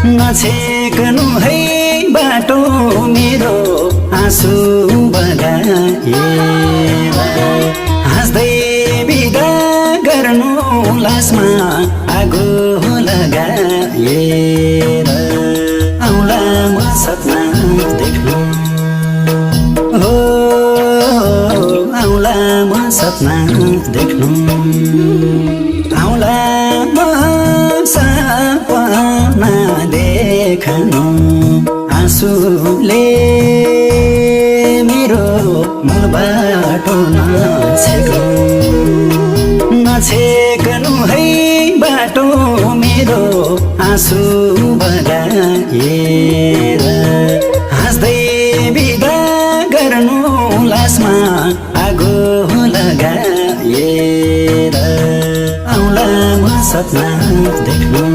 नछेक्नु है बाटो मेरो आँसु बगाएर हाँस्दै बिदा गर्नु लासमा आगो लगाएर आउँला म सपना देख्नु हो आउँला म सपना देख्नु आउँला म सपना देख्नु आँसुले मेरो मूल बाटो नछेक्नु है बाटो मेरो आँसु बगाएर हाँस्दै बिदा गर्नु लासमा आगो लगाएर आउँला म सपना देख्नु